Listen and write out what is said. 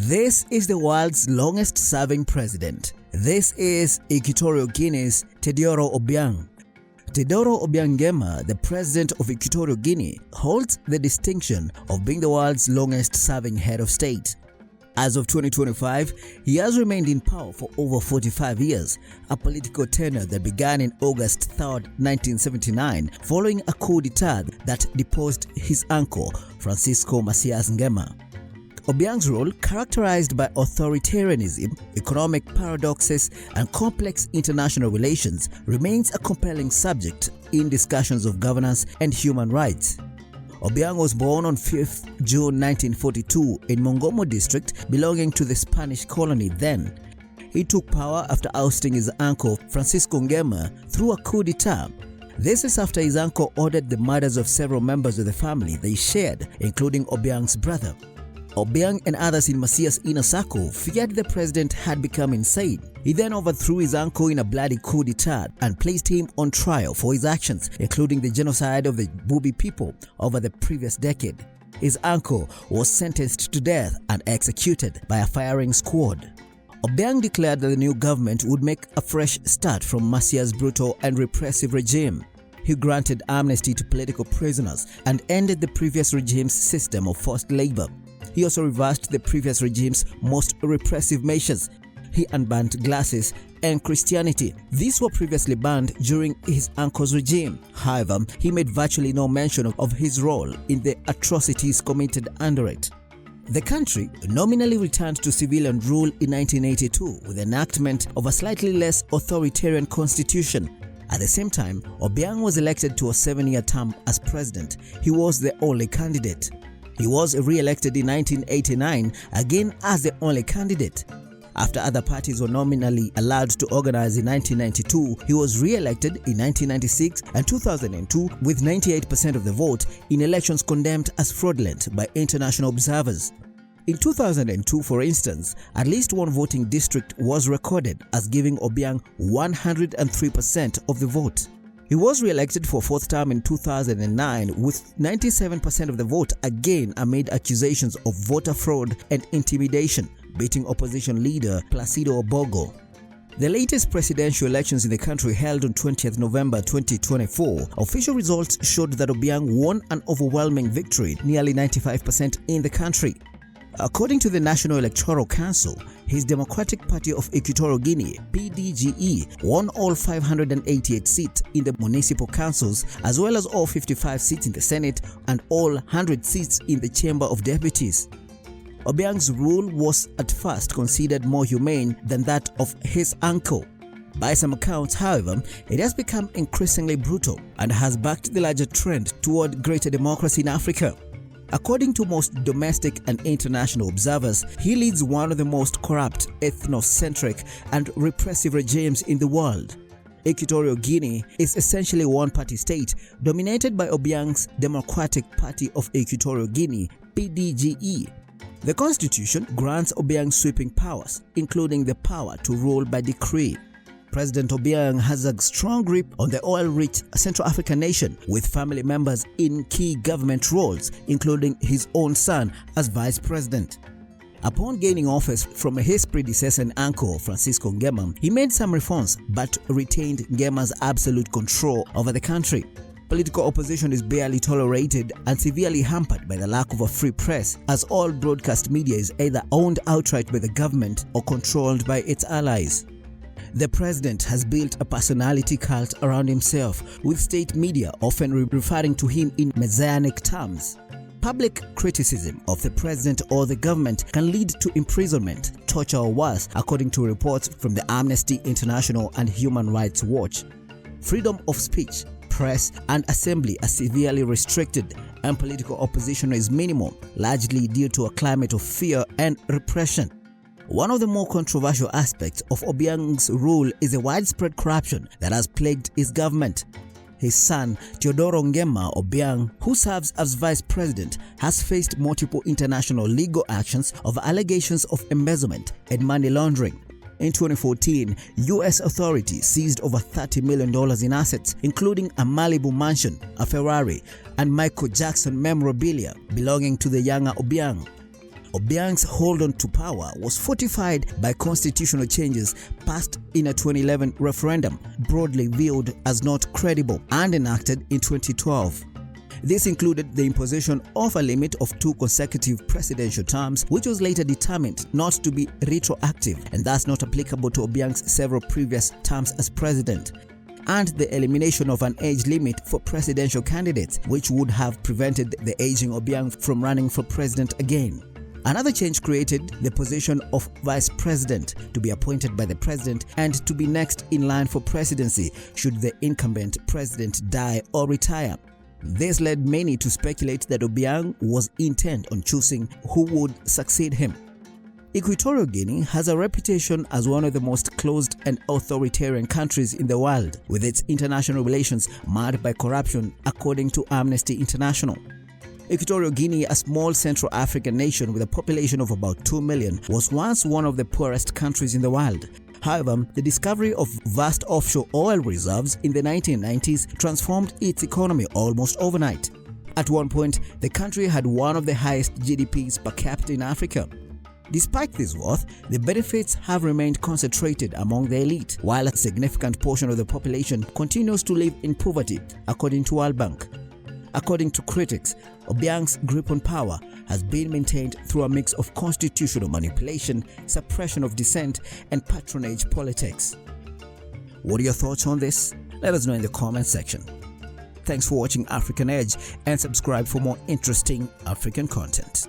This is the world's longest-serving president. This is Equatorial Guinea's Teodoro Obiang. Teodoro Obiang Nguema, the president of Equatorial Guinea, holds the distinction of being the world's longest-serving head of state. As of 2025, he has remained in power for over 45 years, a political tenure that began in August 3, 1979, following a coup d'etat that deposed his uncle, Francisco Macias Nguema. Obiang's role, characterized by authoritarianism, economic paradoxes, and complex international relations, remains a compelling subject in discussions of governance and human rights. Obiang was born on 5th June 1942 in Mongomo district belonging to the Spanish colony then. He took power after ousting his uncle Francisco Nguema through a coup d'etat. This is after his uncle ordered the murders of several members of the family they shared, including Obiang's brother. Obiang and others in Macias' inner circle feared the president had become insane. He then overthrew his uncle in a bloody coup d'etat and placed him on trial for his actions, including the genocide of the Bubi people over the previous decade. His uncle was sentenced to death and executed by a firing squad. Obiang declared that the new government would make a fresh start from Macias' brutal and repressive regime. He granted amnesty to political prisoners and ended the previous regime's system of forced labor. He also reversed the previous regime's most repressive measures. He unbanned glasses and Christianity. These were previously banned during his uncle's regime. However, he made virtually no mention of his role in the atrocities committed under it. The country nominally returned to civilian rule in 1982 with the enactment of a slightly less authoritarian constitution. At the same time, Obiang was elected to a 7-year term as president. He was the only candidate. He was re-elected in 1989, again as the only candidate. After other parties were nominally allowed to organize in 1992, he was re-elected in 1996 and 2002 with 98% of the vote in elections condemned as fraudulent by international observers. In 2002, for instance, at least one voting district was recorded as giving Obiang 103% of the vote. He was re-elected for a 4th term in 2009 with 97% of the vote, again amid accusations of voter fraud and intimidation, beating opposition leader Placido Obogo. The latest presidential elections in the country held on 20th November 2024, official results showed that Obiang won an overwhelming victory, nearly 95% in the country. According to the National Electoral Council, his Democratic Party of Equatorial Guinea (PDGE) won all 588 seats in the municipal councils, as well as all 55 seats in the Senate and all 100 seats in the Chamber of Deputies. Obiang's rule was at first considered more humane than that of his uncle. By some accounts, however, it has become increasingly brutal and has backed the larger trend toward greater democracy in Africa. According to most domestic and international observers, he leads one of the most corrupt, ethnocentric, and repressive regimes in the world. Equatorial Guinea is essentially a one-party state dominated by Obiang's Democratic Party of Equatorial Guinea (PDGE). The constitution grants Obiang sweeping powers, including the power to rule by decree. President Obiang has a strong grip on the oil-rich Central African nation, with family members in key government roles, including his own son as vice president. Upon gaining office from his predecessor and uncle Francisco Nguema, he made some reforms but retained Nguema's absolute control over the country. Political opposition is barely tolerated and severely hampered by the lack of a free press, as all broadcast media is either owned outright by the government or controlled by its allies. The president has built a personality cult around himself, with state media often referring to him in messianic terms. Public criticism of the president or the government can lead to imprisonment, torture or worse, according to reports from the Amnesty International and Human Rights Watch. Freedom of speech, press and assembly are severely restricted, and political opposition is minimal, largely due to a climate of fear and repression. One of the more controversial aspects of Obiang's rule is the widespread corruption that has plagued his government. His son, Teodoro Nguema Obiang, who serves as vice president, has faced multiple international legal actions over allegations of embezzlement and money laundering. In 2014, U.S. authorities seized over $30 million in assets, including a Malibu mansion, a Ferrari, and Michael Jackson memorabilia belonging to the younger Obiang. Obiang's hold on to power was fortified by constitutional changes passed in a 2011 referendum, broadly viewed as not credible, and enacted in 2012. This included the imposition of a limit of 2 consecutive presidential terms, which was later determined not to be retroactive and thus not applicable to Obiang's several previous terms as president, and the elimination of an age limit for presidential candidates, which would have prevented the aging Obiang from running for president again. Another change created the position of vice president to be appointed by the president and to be next in line for presidency should the incumbent president die or retire. This led many to speculate that Obiang was intent on choosing who would succeed him. Equatorial Guinea has a reputation as one of the most closed and authoritarian countries in the world, with its international relations marred by corruption, according to Amnesty International. Equatorial Guinea, a small Central African nation with a population of about 2 million, was once one of the poorest countries in the world. However, the discovery of vast offshore oil reserves in the 1990s transformed its economy almost overnight. At one point, the country had one of the highest GDPs per capita in Africa. Despite this wealth, the benefits have remained concentrated among the elite, while a significant portion of the population continues to live in poverty, according to World Bank. According to critics, Obiang's grip on power has been maintained through a mix of constitutional manipulation, suppression of dissent, and patronage politics. What are your thoughts on this? Let us know in the comment section. Thanks for watching African Edge, and subscribe for more interesting African content.